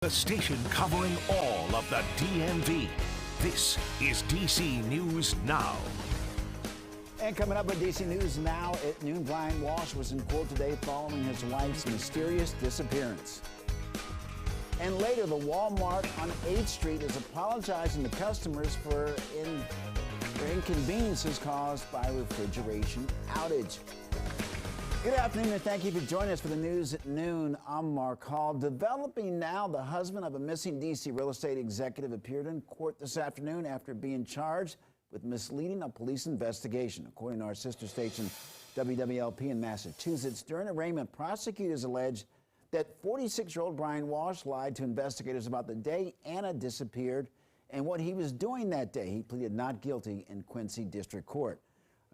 The station covering all of the DMV. This is DC News Now. And coming up with DC News Now at noon, Brian Walsh was in court today following his wife's mysterious disappearance. And later, the Walmart on 8th Street is apologizing to customers for inconveniences caused by refrigeration outage. Good afternoon, and thank you for joining us for the news at noon. I'm Mark Hall. Developing now, the husband of a missing D.C. real estate executive appeared in court this afternoon after being charged with misleading a police investigation. According to our sister station, WWLP in Massachusetts, during arraignment, prosecutors alleged that 46-year-old Brian Walsh lied to investigators about the day Anna disappeared and what he was doing that day. He pleaded not guilty in Quincy District Court.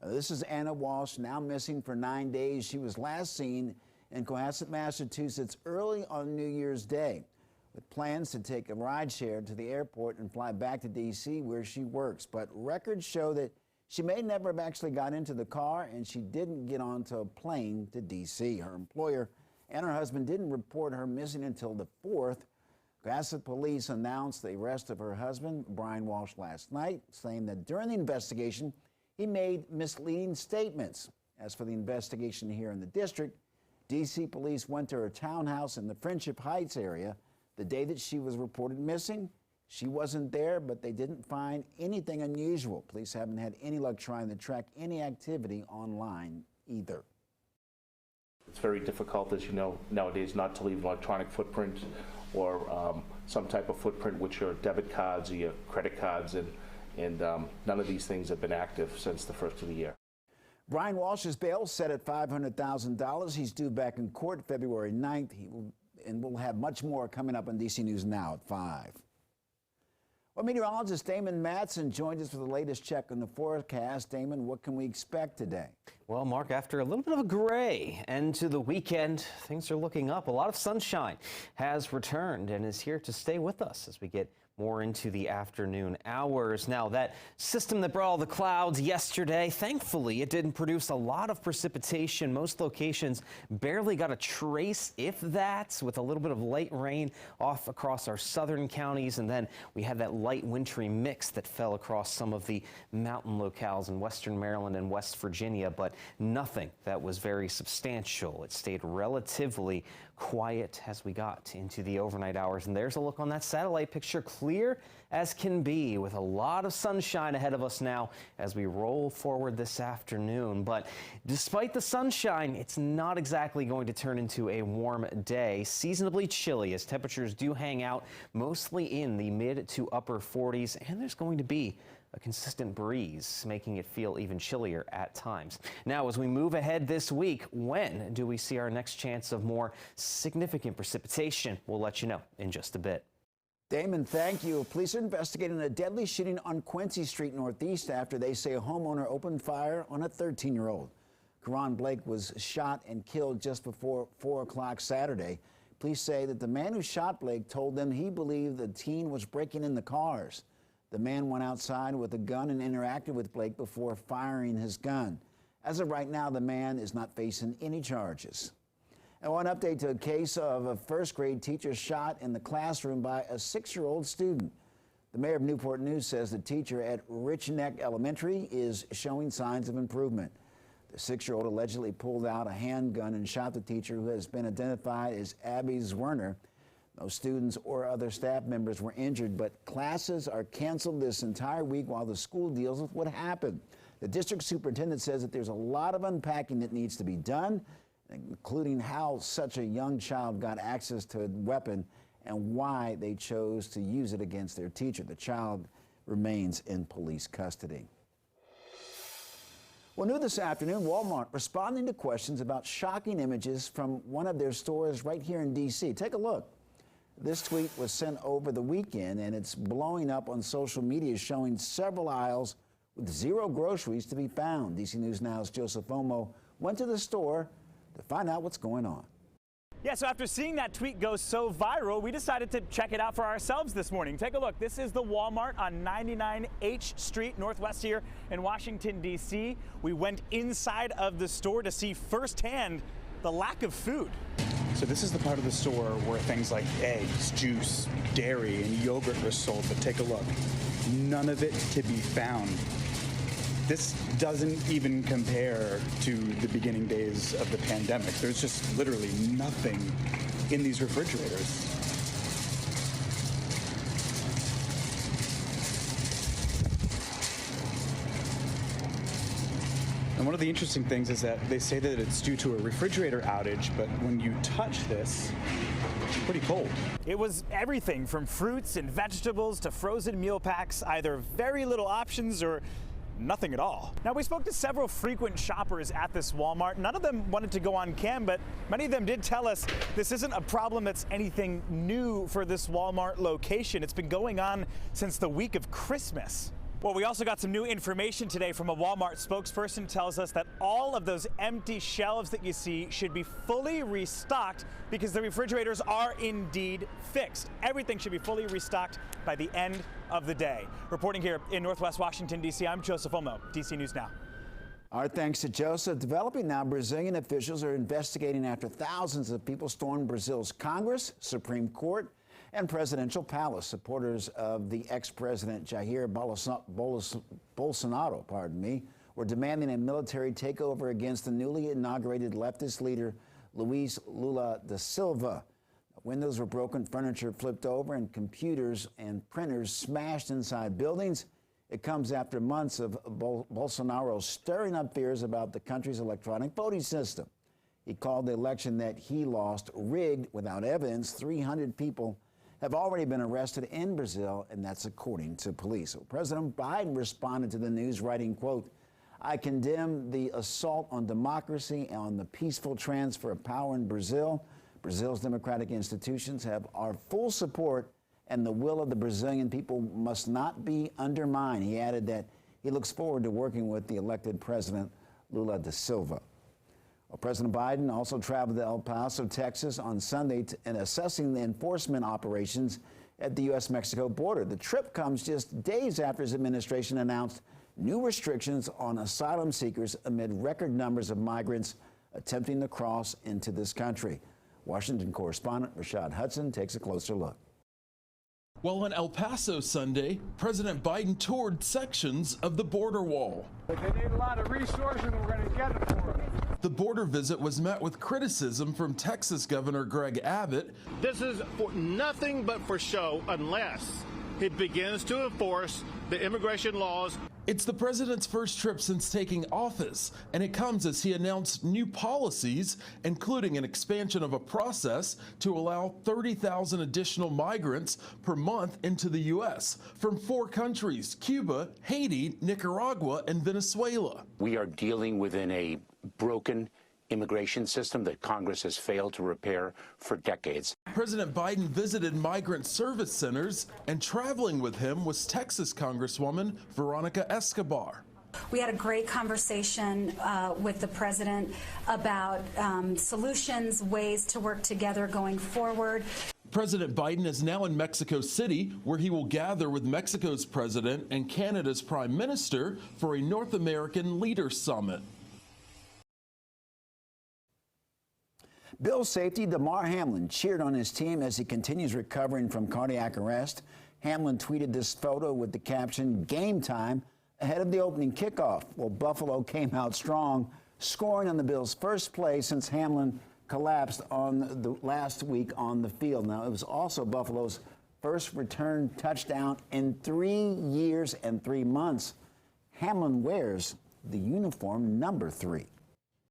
This is Anna Walsh, now missing for 9 days. She was last seen in Cohasset, Massachusetts early on New Year's Day with plans to take a rideshare to the airport and fly back to D.C. where she works. But records show that she may never have actually got into the car, and she didn't get onto a plane to D.C. Her employer and her husband didn't report her missing until the 4th. Cohasset police announced the arrest of her husband, Brian Walsh, last night, saying that during the investigation, he made misleading statements. As for the investigation here in the district, D.C. police went to her townhouse in the Friendship Heights area the day that she was reported missing. She wasn't there, but they didn't find anything unusual. Police haven't had any luck trying to track any activity online either. It's very difficult, as you know, nowadays not to leave an electronic footprint or some type of footprint, which are debit cards or your credit cards, and none of these things have been active since the first of the year. Brian Walsh's bail set at $500,000. He's due back in court February 9th. We'll have much more coming up on DC News Now at 5. Well, meteorologist Damon Matson joined us for the latest check on the forecast. Damon, what can we expect today? Well, Mark, after a little bit of a gray end to the weekend, things are looking up. A lot of sunshine has returned and is here to stay with us as we get more into the afternoon hours. Now, that system that brought all the clouds yesterday, thankfully, it didn't produce a lot of precipitation. Most locations barely got a trace, if that, with a little bit of light rain off across our southern counties. And then we had that light wintry mix that fell across some of the mountain locales in western Maryland and West Virginia, but nothing that was very substantial. It stayed relatively quiet as we got into the overnight hours. And there's a look on that satellite picture, clear as can be, with a lot of sunshine ahead of us now as we roll forward this afternoon. But despite the sunshine, it's not exactly going to turn into a warm day. Seasonably chilly as temperatures do hang out mostly in the mid to upper 40s, and there's going to be a consistent breeze, making it feel even chillier at times. Now, as we move ahead this week, when do we see our next chance of more significant precipitation? We'll let you know in just a bit. Damon, thank you. Police are investigating a deadly shooting on Quincy Street Northeast after they say a homeowner opened fire on a 13-year-old. Karan Blake was shot and killed just before 4 o'clock Saturday. Police say that the man who shot Blake told them he believed the teen was breaking in the cars. The man went outside with a gun and interacted with Blake before firing his gun. As of right now, the man is not facing any charges. And one update to a case of a first-grade teacher shot in the classroom by a 6-year-old student. The mayor of Newport News says the teacher at Rich Neck Elementary is showing signs of improvement. The 6-year-old allegedly pulled out a handgun and shot the teacher, who has been identified as Abby Zwerner. No students or other staff members were injured, but classes are canceled this entire week while the school deals with what happened. The district superintendent says that there's a lot of unpacking that needs to be done, including how such a young child got access to a weapon and why they chose to use it against their teacher. The child remains in police custody. Well, new this afternoon, Walmart responding to questions about shocking images from one of their stores right here in D.C. Take a look. This tweet was sent over the weekend, and it's blowing up on social media, showing several aisles with zero groceries to be found. DC News Now's Joseph Omo went to the store to find out what's going on. Yeah, so after seeing that tweet go so viral, we decided to check it out for ourselves this morning. Take a look. This is the Walmart on 99 H Street, Northwest here in Washington, D.C. We went inside of the store to see firsthand the lack of food. So this is the part of the store where things like eggs, juice, dairy, and yogurt were sold, but take a look. None of it to be found. This doesn't even compare to the beginning days of the pandemic. There's just literally nothing in these refrigerators. And one of the interesting things is that they say that it's due to a refrigerator outage, but when you touch this, it's pretty cold. It was everything from fruits and vegetables to frozen meal packs, either very little options or nothing at all. Now, we spoke to several frequent shoppers at this Walmart. None of them wanted to go on cam, but many of them did tell us this isn't a problem that's anything new for this Walmart location. It's been going on since the week of Christmas. Well, we also got some new information today from a Walmart spokesperson. Tells us that all of those empty shelves that you see should be fully restocked because the refrigerators are indeed fixed. Everything should be fully restocked by the end of the day. Reporting here in Northwest Washington, D.C., I'm Joseph Olmo, D.C. News Now. Our thanks to Joseph. Developing now, Brazilian officials are investigating after thousands of people stormed Brazil's Congress, Supreme Court, and presidential palace. Supporters of the ex-president Jair Bolsonaro, were demanding a military takeover against the newly inaugurated leftist leader Luiz Lula da Silva. Windows were broken, furniture flipped over, and computers and printers smashed inside buildings. It comes after months of Bolsonaro stirring up fears about the country's electronic voting system. He called the election that he lost rigged without evidence. 300 people have already been arrested in Brazil, and that's according to police. So President Biden responded to the news, writing, quote, "I condemn the assault on democracy and on the peaceful transfer of power in Brazil. Brazil's democratic institutions have our full support, and the will of the Brazilian people must not be undermined." He added that he looks forward to working with the elected president, Lula da Silva. Well, President Biden also traveled to El Paso, Texas on Sunday and assessing the enforcement operations at the U.S.-Mexico border. The trip comes just days after his administration announced new restrictions on asylum seekers amid record numbers of migrants attempting to cross into this country. Washington correspondent Rashad Hudson takes a closer look. While in El Paso Sunday, President Biden toured sections of the border wall. But they need a lot of resources, and we're going to get it for them. The border visit was met with criticism from Texas Governor Greg Abbott. This is for nothing but for show unless he begins to enforce the immigration laws. It's the president's first trip since taking office, and it comes as he announced new policies, including an expansion of a process to allow 30,000 additional migrants per month into the U.S. from 4 countries: Cuba, Haiti, Nicaragua, and Venezuela. We are dealing within a broken immigration system that Congress has failed to repair for decades. President Biden visited migrant service centers, and traveling with him was Texas Congresswoman Veronica Escobar. We had a great conversation with the president about solutions, ways to work together going forward. President Biden is now in Mexico City, where he will gather with Mexico's president and Canada's prime minister for a North American Leaders Summit. Bills safety Damar Hamlin cheered on his team as he continues recovering from cardiac arrest. Hamlin tweeted this photo with the caption, "Game time," ahead of the opening kickoff. Well, Buffalo came out strong, scoring on the Bills' first play since Hamlin collapsed on the last week on the field. Now, it was also Buffalo's first return touchdown in 3 years and 3 months. Hamlin wears the uniform number 3.